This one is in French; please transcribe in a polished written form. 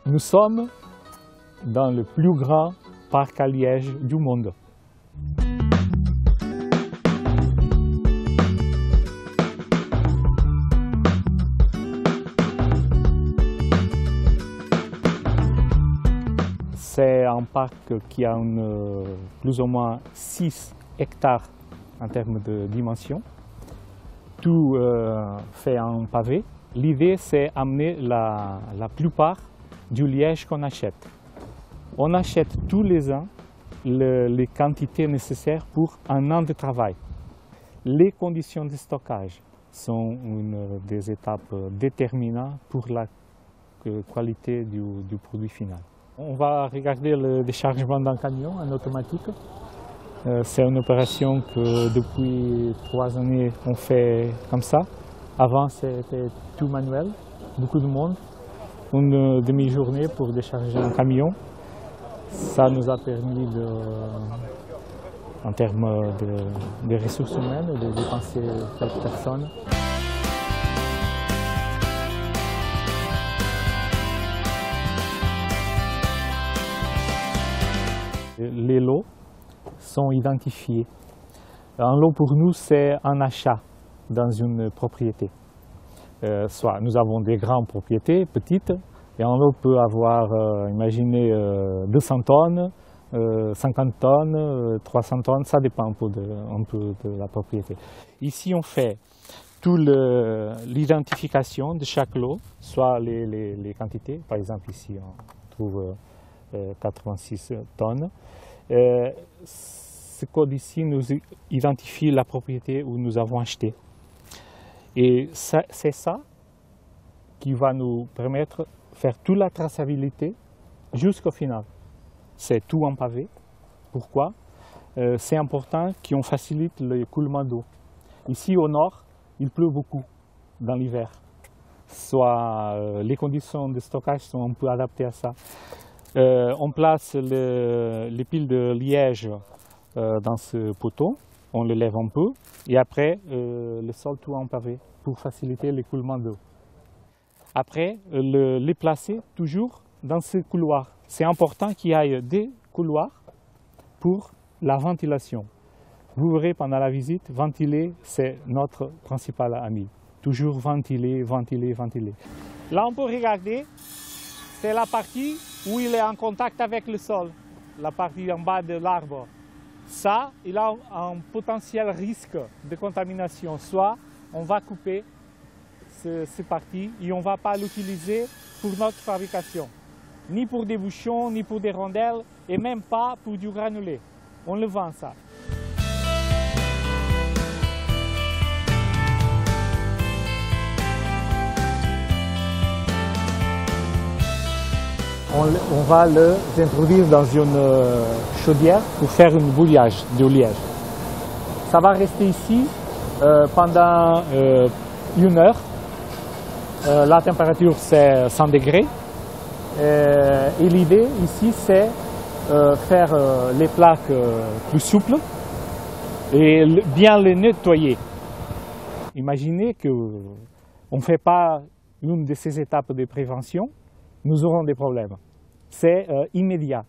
Nous sommes dans le plus grand parc à liège du monde. C'est un parc qui a plus ou moins 6 hectares en termes de dimension. Tout fait en pavé. L'idée, c'est d'amener la plupart du liège qu'on achète. On achète tous les ans les quantités nécessaires pour un an de travail. Les conditions de stockage sont une des étapes déterminantes pour la qualité du produit final. On va regarder le déchargement d'un camion en automatique. C'est une opération que depuis 3 années on fait comme ça. Avant c'était tout manuel, beaucoup de monde. Une demi-journée pour décharger un camion. Ça nous a permis, en termes de ressources humaines, de dépenser quelques personnes. Les lots sont identifiés. Un lot pour nous, c'est un achat dans une propriété. Soit nous avons des grandes propriétés, petites, et un lot peut avoir, imaginez, 200 tonnes, 50 tonnes, 300 tonnes, ça dépend un peu de la propriété. Ici, on fait toute l'identification de chaque lot, soit les quantités, par exemple ici on trouve 86 tonnes. Ce code ici nous identifie la propriété où nous avons acheté. Et c'est ça qui va nous permettre de faire toute la traçabilité jusqu'au final. C'est tout en pavé. Pourquoi? C'est important qu'on facilite l'écoulement d'eau. Ici au nord, il pleut beaucoup dans l'hiver. Soit les conditions de stockage sont un peu adaptées à ça. On place les piles de liège dans ce poteau. On le lève un peu et après le sol tout en pavé pour faciliter l'écoulement d'eau. Après, les placer toujours dans ce couloir. C'est important qu'il y ait des couloirs pour la ventilation. Vous verrez pendant la visite, ventiler, c'est notre principal ami. Toujours ventiler, ventiler, ventiler. Là, on peut regarder, c'est la partie où il est en contact avec le sol, la partie en bas de l'arbre. Ça, il a un potentiel risque de contamination. Soit on va couper cette partie et on ne va pas l'utiliser pour notre fabrication. Ni pour des bouchons, ni pour des rondelles, et même pas pour du granulé. On le vend ça. On va les introduire dans une chaudière pour faire un bouillage de liège. Ça va rester ici pendant 1 heure. La température c'est 100 degrés. Et l'idée ici c'est faire les plaques plus souples et bien les nettoyer. Imaginez qu'on ne fait pas une de ces étapes de prévention, nous aurons des problèmes. C'est immédiat.